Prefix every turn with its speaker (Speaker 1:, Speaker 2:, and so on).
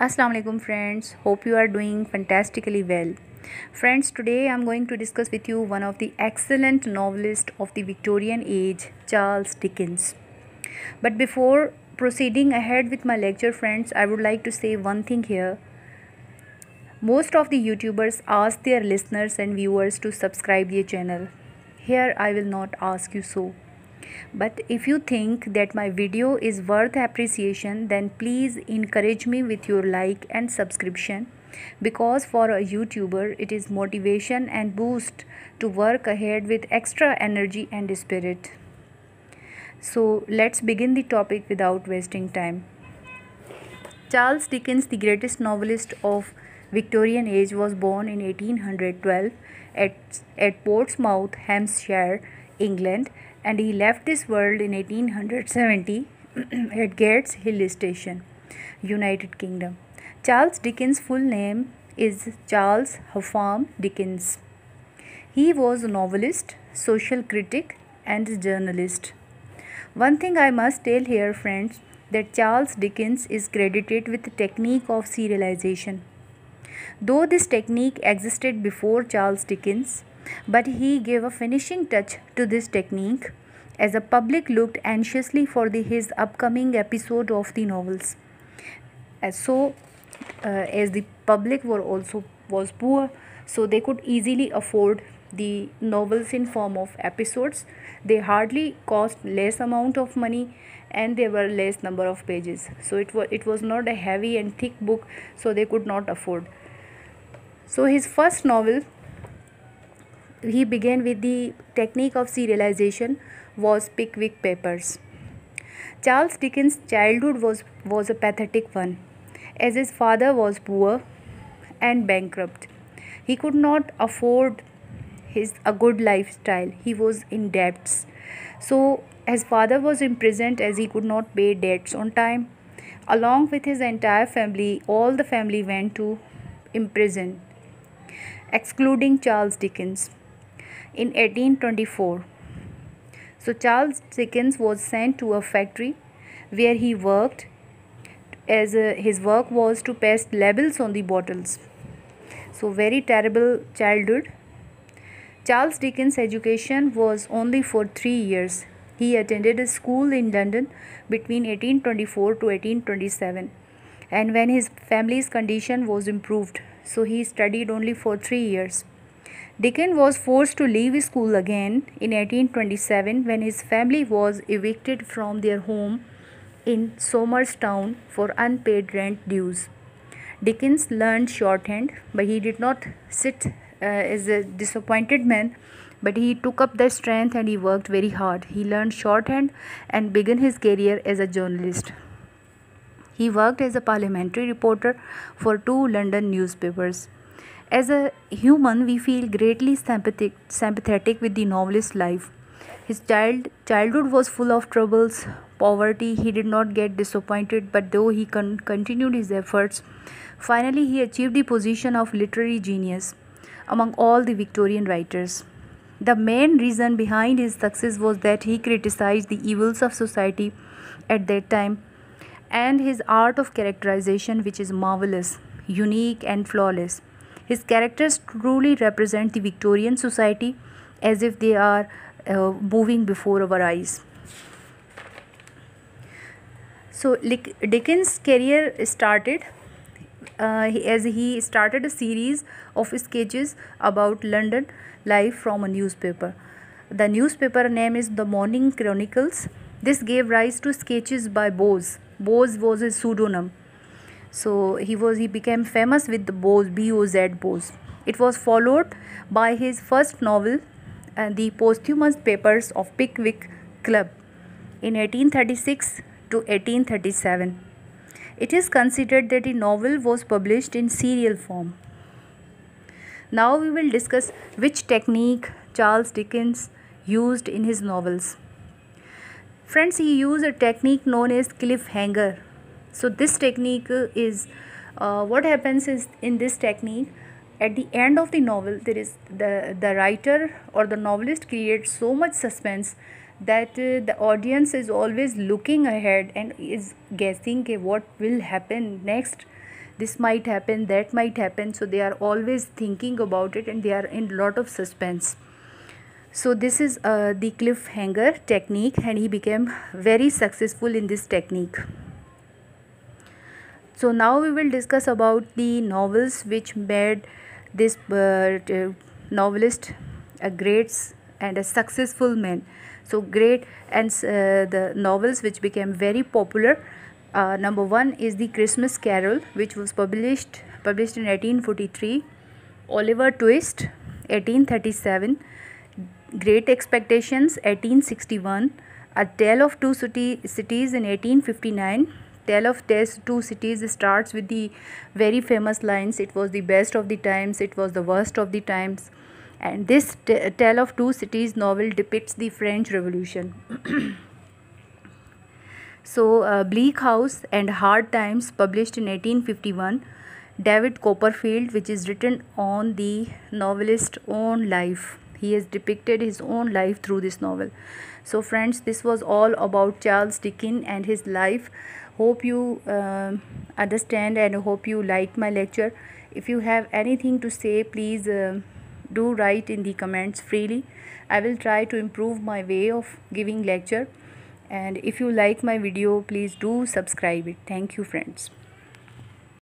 Speaker 1: Assalamu alaikum friends, hope you are doing fantastically well. Friends, today I am going to discuss with you one of the excellent novelists of the Victorian age, Charles Dickens. But before proceeding ahead with my lecture friends, I would like to say one thing here. Most of the YouTubers ask their listeners and viewers to subscribe their channel. Here I will not ask you so. But if you think that my video is worth appreciation, then please encourage me with your like and subscription, because for a YouTuber it is motivation and boost to work ahead with extra energy and spirit. So let's begin the topic without wasting time. Charles Dickens, the greatest novelist of Victorian age, was born in 1812 at Portsmouth, Hampshire, England, and he left this world in 1870 at Gates Hill Station, United Kingdom. Charles Dickens' full name is Charles Huffam Dickens. He was a novelist, social critic, and journalist. One thing I must tell here, friends, that Charles Dickens is credited with the technique of serialization. Though this technique existed before Charles Dickens, but he gave a finishing touch to this technique as the public looked anxiously for his upcoming episode of the novels. As the public was poor, so they could easily afford the novels in form of episodes. They hardly cost less amount of money, and there were less number of pages, so it was not a heavy and thick book, so they could not afford. So his first novel, he began with the technique of serialization, was Pickwick Papers. Charles Dickens' childhood was a pathetic one, as his father was poor and bankrupt. He could not afford a good lifestyle. He was in debts. So his father was imprisoned as he could not pay debts on time. Along with his entire family, all the family went to imprison, excluding Charles Dickens in 1824. So Charles Dickens was sent to a factory where he worked, as his work was to paste labels on the bottles. So very terrible childhood. Charles Dickens' education was only for 3 years. He attended a school in London between 1824 to 1827, and when his family's condition was improved, so he studied only for 3 years. Dickens was forced to leave school again in 1827 when his family was evicted from their home in Somers Town for unpaid rent dues. Dickens learned shorthand, but he did not sit as a disappointed man, but he took up the strength and he worked very hard. He learned shorthand and began his career as a journalist. He worked as a parliamentary reporter for two London newspapers. As a human, we feel greatly sympathetic with the novelist's life. His childhood was full of troubles, poverty. He did not get disappointed, but though he continued his efforts, finally he achieved the position of literary genius among all the Victorian writers. The main reason behind his success was that he criticized the evils of society at that time, and his art of characterization, which is marvelous, unique, and flawless. His characters truly represent the Victorian society as if they are moving before our eyes. So Dickens' career started as he started a series of sketches about London life from a newspaper. The newspaper name is The Morning Chronicles. This gave rise to sketches by Bose. Bose was his pseudonym. So he became famous with the Bose, B-O-Z, Bose. It was followed by his first novel, The Posthumous Papers of Pickwick Club, in 1836 to 1837. It is considered that the novel was published in serial form. Now we will discuss which technique Charles Dickens used in his novels. Friends, he used a technique known as cliffhanger. So this technique is what happens is, in this technique, at the end of the novel, there is the writer or the novelist creates so much suspense that the audience is always looking ahead and is guessing what will happen next. this might happen, that might happen. So they are always thinking about it, and they are in lot of suspense. So this is the cliffhanger technique, and he became very successful in this technique. So now we will discuss about the novels which made this novelist a and a successful man. So great, and the novels which became very popular. Number one is the Christmas Carol, which was published in 1843. Oliver Twist, 1837. Great Expectations, 1861. A Tale of Two Cities in 1859. Tale of Two Cities starts with the very famous lines, "It was the best of the times, it was the worst of the times." And this Tale of Two Cities novel depicts the French Revolution. So, Bleak House and Hard Times, published in 1851. David Copperfield, which is written on the novelist's own life. He has depicted his own life through this novel. So, friends, this was all about Charles Dickens and his life. Hope you understand, and hope you like my lecture. If you have anything to say, please do write in the comments freely. I will try to improve my way of giving lecture. And if you like my video, please do subscribe it. Thank you, friends.